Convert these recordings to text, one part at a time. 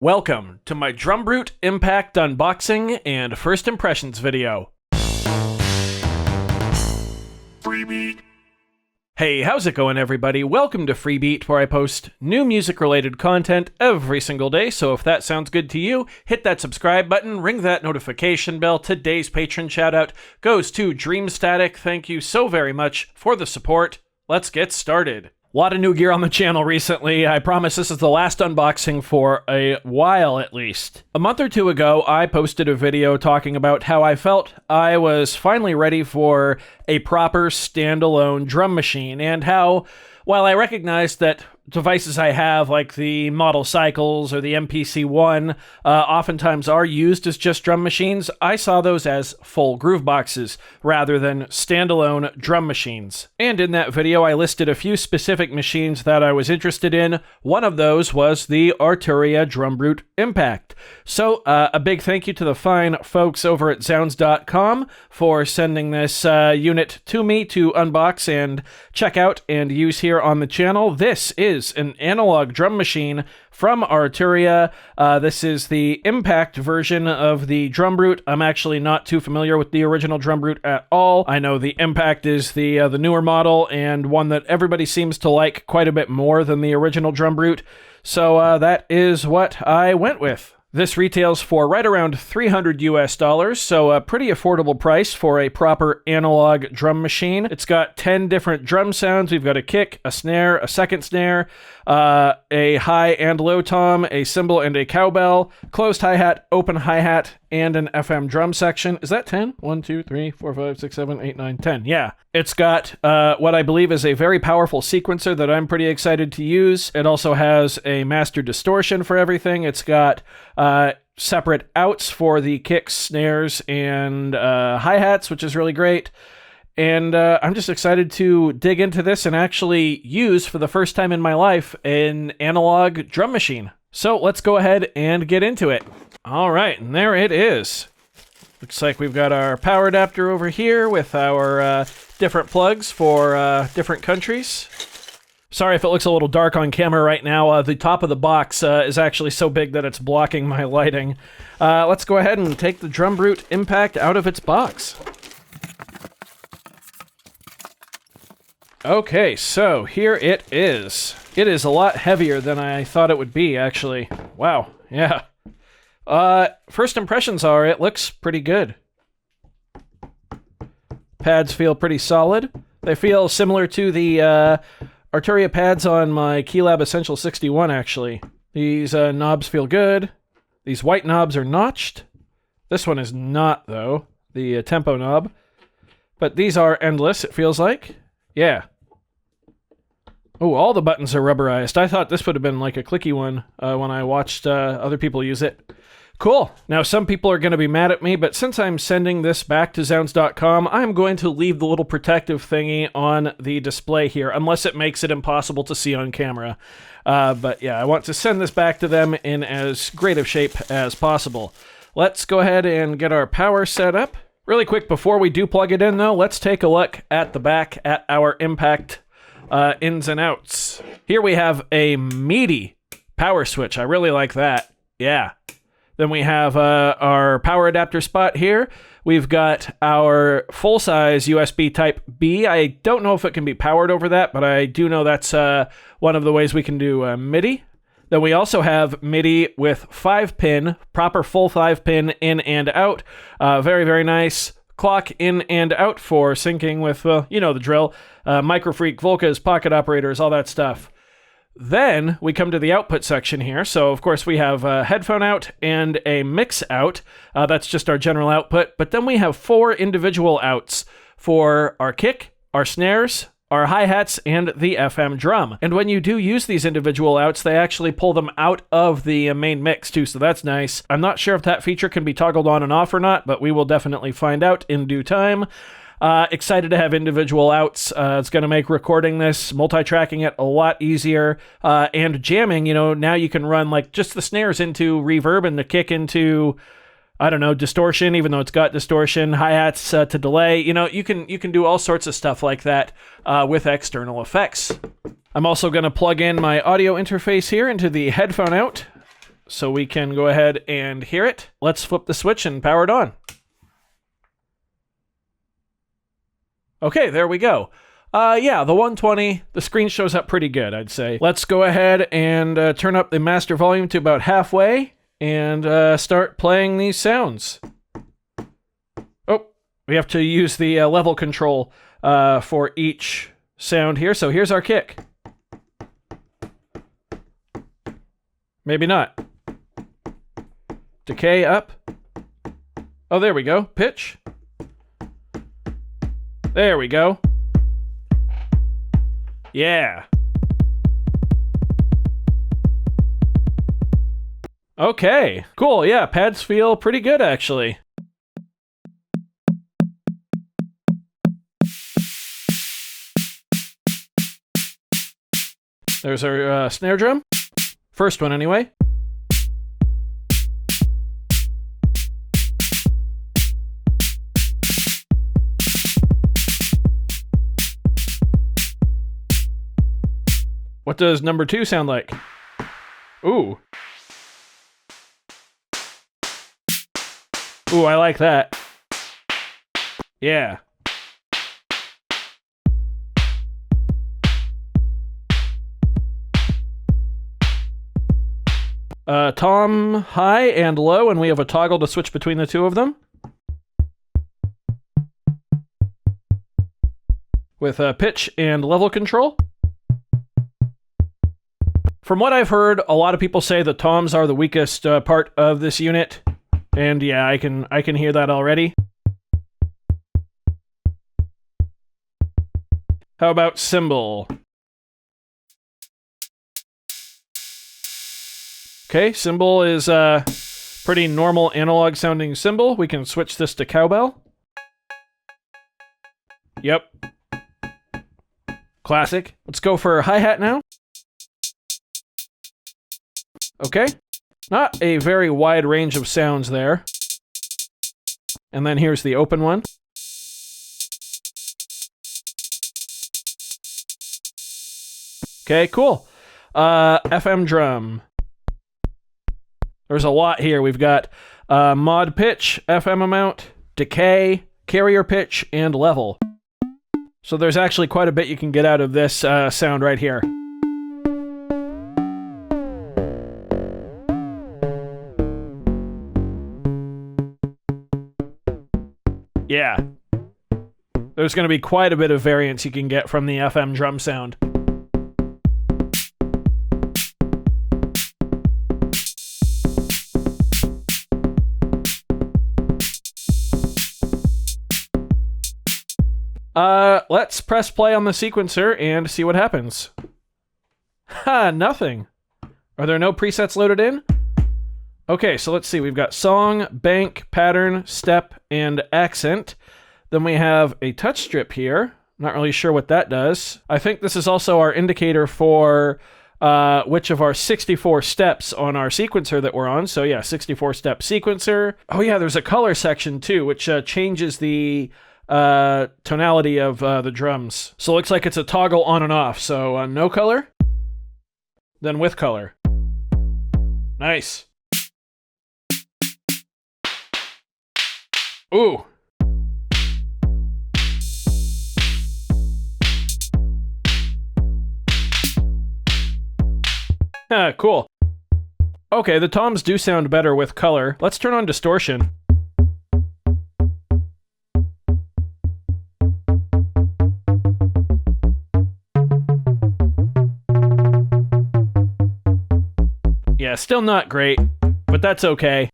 Welcome to my Drumbrute Impact unboxing and first impressions video. Freebeat. Hey, how's it going everybody? Welcome to Freebeat, where I post new music-related content every single day, so if that sounds good to you, hit that subscribe button, ring that notification bell. Today's patron shoutout goes to Dream Static. Thank you so very much for the support. Let's get started. A lot of new gear on the channel recently. I promise this is the last unboxing for a while at least. A month or two ago, I posted a video talking about how I felt I was finally ready for a proper standalone drum machine, and how, while I recognized that devices I have, like the Model Cycles or the MPC-1, oftentimes are used as just drum machines, I saw those as full groove boxes rather than standalone drum machines. And in that video, I listed a few specific machines that I was interested in. One of those was the Arturia Drumbrute Impact. So a big thank you to the fine folks over at Zounds.com for sending this unit to me to unbox and check out and use here on the channel. This is an analog drum machine from Arturia. This is the Impact version of the Drumbrute. I'm actually not too familiar with the original Drumbrute at all. I know the Impact is the newer model and one that everybody seems to like quite a bit more than the original Drumbrute. So that is what I went with. This retails for right around $300 US, so a pretty affordable price for a proper analog drum machine. It's got 10 different drum sounds. We've got a kick, a snare, a second snare, a high and low tom, a cymbal and a cowbell, closed hi-hat, open hi-hat, and an FM drum section. Is that 10? 1, 2, 3, 4, 5, 6, 7, 8, 9, 10. Yeah. It's got what I believe is a very powerful sequencer that I'm pretty excited to use. It also has a master distortion for everything. It's got separate outs for the kicks, snares, and hi-hats, which is really great. And I'm just excited to dig into this and actually use, for the first time in my life, an analog drum machine. So let's go ahead and get into it. All right, and there it is. Looks like we've got our power adapter over here with our different plugs for different countries. Sorry if it looks a little dark on camera right now. The top of the box is actually so big that it's blocking my lighting. Let's go ahead and take the Drumbrute Impact out of its box. Okay, so here it is. It is a lot heavier than I thought it would be, actually. Wow, yeah. First impressions are it looks pretty good. Pads feel pretty solid. They feel similar to the Arturia pads on my Keylab Essential 61, actually. These knobs feel good. These white knobs are notched. This one is not, though, the tempo knob. But these are endless, it feels like. Yeah. Oh, all the buttons are rubberized. I thought this would have been like a clicky one when I watched other people use it. Cool. Now, some people are going to be mad at me, but since I'm sending this back to Zounds.com, I'm going to leave the little protective thingy on the display here, unless it makes it impossible to see on camera. But yeah, I want to send this back to them in as great of shape as possible. Let's go ahead and get our power set up. Really quick, before we do plug it in, though, let's take a look at the back at our Impact ins and outs. Here we have a meaty power switch. I really like that. Yeah. Then we have our power adapter spot here. We've got our full-size USB Type-B. I don't know if it can be powered over that, but I do know that's one of the ways we can do MIDI. Then we also have MIDI with 5-pin, proper full 5-pin in and out. Very, very nice. Clock in and out for syncing with, well, you know the drill. Microfreak, Volcas, pocket operators, all that stuff. Then we come to the output section here. So, of course, we have a headphone out and a mix out. That's just our general output. But then we have 4 individual outs for our kick, our snares, our hi-hats, and the FM drum. And when you do use these individual outs, they actually pull them out of the main mix too, so that's nice. I'm not sure if that feature can be toggled on and off or not, but we will definitely find out in due time. Excited to have individual outs. It's going to make recording this, multi-tracking it a lot easier. And jamming, you know, now you can run like just the snares into reverb and the kick into, I don't know, distortion, even though it's got distortion, hi-hats to delay. You know, you can do all sorts of stuff like that with external effects. I'm also going to plug in my audio interface here into the headphone out. so we can go ahead and hear it. Let's flip the switch and power it on. Okay, there we go. Yeah, the 120, the screen shows up pretty good, I'd say. Let's go ahead and turn up the master volume to about halfway and start playing these sounds. Oh, we have to use the level control for each sound here. So here's our kick. Maybe not. Decay up. Oh, there we go. Pitch. There we go. Yeah. Okay, cool. Yeah, pads feel pretty good, actually. There's our snare drum. First one, anyway. What does number 2 sound like? Ooh. Ooh, I like that. Yeah. Tom high and low, and we have a toggle to switch between the two of them. With pitch and level control. From what I've heard, a lot of people say the toms are the weakest part of this unit. And yeah, I can hear that already. How about cymbal? Okay, cymbal is a pretty normal analog sounding cymbal. We can switch this to cowbell. Yep. Classic. Let's go for hi-hat now. Okay. Not a very wide range of sounds there. And then here's the open one. Okay, cool. FM drum. There's a lot here. We've got mod pitch, FM amount, decay, carrier pitch, and level. So there's actually quite a bit you can get out of this sound right here. Yeah. There's going to be quite a bit of variance you can get from the FM drum sound. Let's press play on the sequencer and see what happens. Ha, nothing. Are there no presets loaded in? Okay, so let's see. We've got song, bank, pattern, step, and accent. Then we have a touch strip here. Not really sure what that does. I think this is also our indicator for which of our 64 steps on our sequencer that we're on. So yeah, 64-step sequencer. Oh yeah, there's a color section too, which changes the tonality of the drums. So it looks like it's a toggle on and off. So no color, then with color. Nice. Ooh. Ah, cool. Okay, the toms do sound better with color. Let's turn on distortion. Yeah, still not great, but that's okay.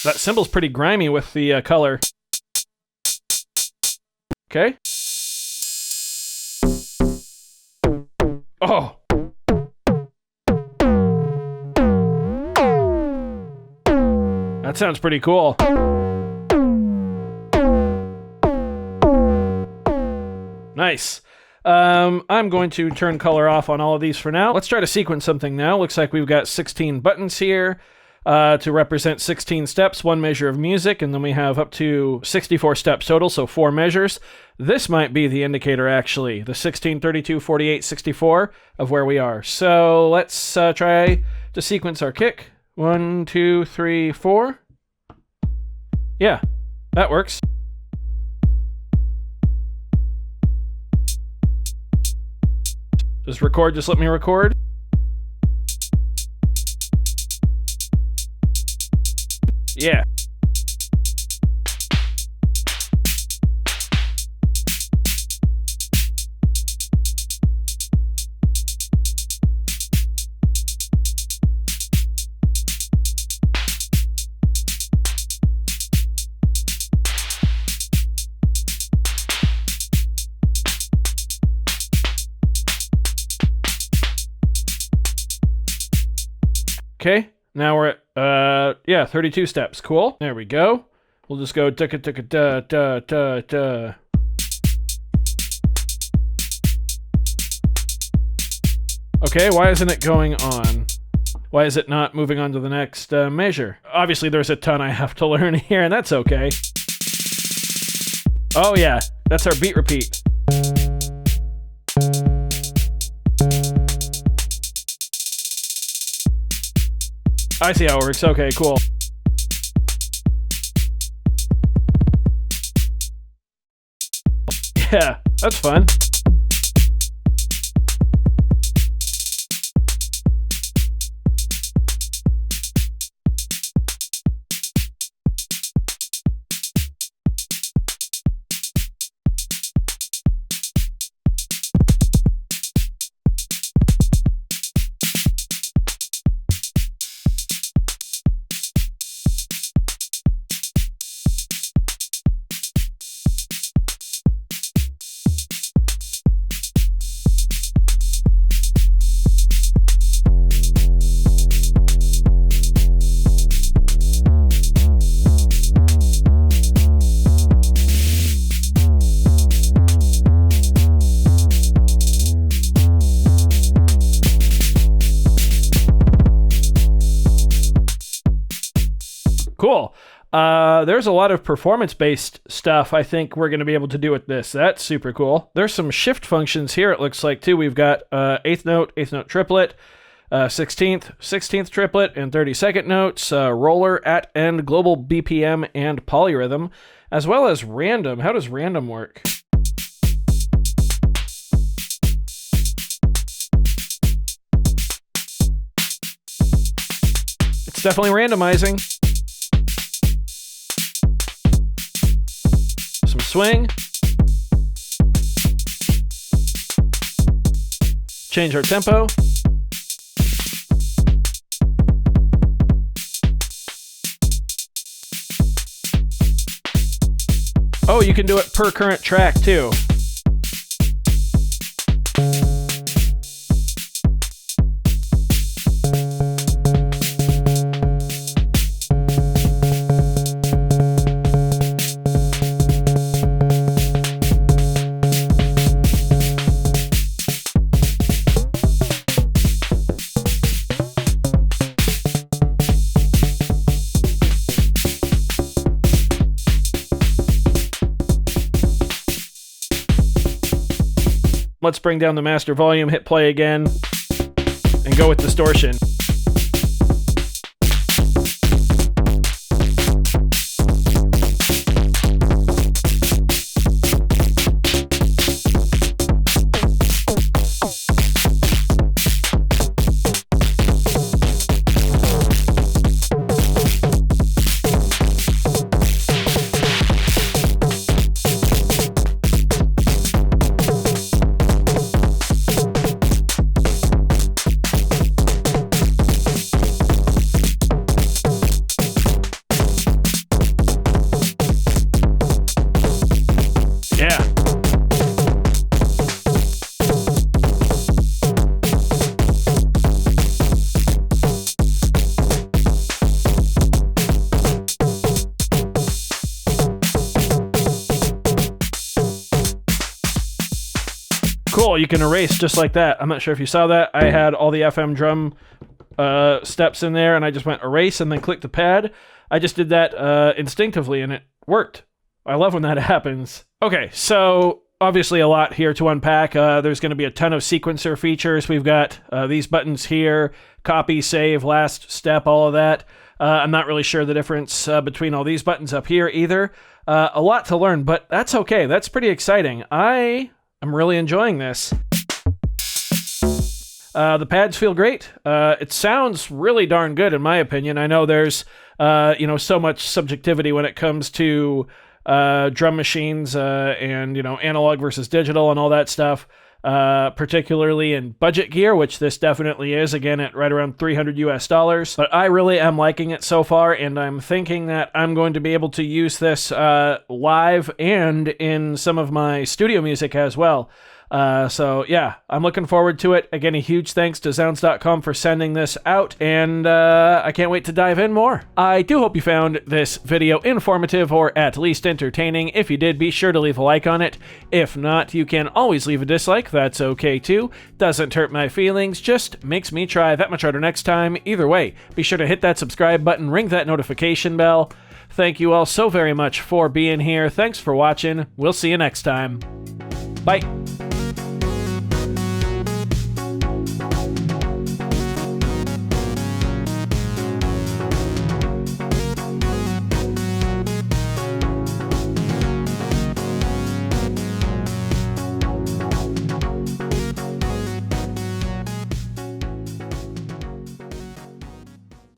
That cymbal's pretty grimy with the color. Okay. Oh. That sounds pretty cool. Nice. I'm going to turn color off on all of these for now. Let's try to sequence something now. Looks like we've got 16 buttons here. To represent 16 steps, one measure of music, and then we have up to 64 steps total, so 4 measures. This might be the indicator, actually, the 16, 32, 48, 64 of where we are. So let's try to sequence our kick. 1, 2, 3, 4. Yeah, that works. Just record, just let me record. Yeah. Okay, now we're at 32 steps. Cool. There we go. We'll just go da da da da da da. Okay, why isn't it going on? Why is it not moving on to the next measure? Obviously, there's a ton I have to learn here, and that's okay. Oh yeah, that's our beat repeat. I see how it works. Okay, cool. Yeah, that's fun. Cool. There's a lot of performance-based stuff I think we're going to be able to do with this. That's super cool. There's some shift functions here, it looks like, too. We've got eighth note triplet, 16th triplet, and 32nd notes, roller, at, end, global BPM, and polyrhythm, as well as random. How does random work? It's definitely randomizing. Some swing. Change our tempo. Oh, you can do it per current track too. Let's bring down the master volume, hit play again, and go with distortion. Cool, you can erase just like that. I'm not sure if you saw that. I had all the FM drum steps in there, and I just went erase and then click the pad. I just did that instinctively, and it worked. I love when that happens. Okay, so obviously a lot here to unpack. There's going to be a ton of sequencer features. We've got these buttons here, copy, save, last step, all of that. I'm not really sure the difference between all these buttons up here either. A lot to learn, but that's okay. That's pretty exciting. I am really enjoying this. The pads feel great. It sounds really darn good in my opinion. I know there's so much subjectivity when it comes to drum machines and analog versus digital and all that stuff. Particularly in budget gear, which this definitely is, again, at right around $300. But I really am liking it so far, and I'm thinking that I'm going to be able to use this live and in some of my studio music as well. So yeah, I'm looking forward to it. Again, a huge thanks to Zounds.com for sending this out, and I can't wait to dive in more. I do hope you found this video informative or at least entertaining. If you did, be sure to leave a like on it. If not, you can always leave a dislike. That's okay too. Doesn't hurt my feelings, just makes me try that much harder next time. Either way, be sure to hit that subscribe button, ring that notification bell. Thank you all so very much for being here. Thanks for watching. We'll see you next time. Bye.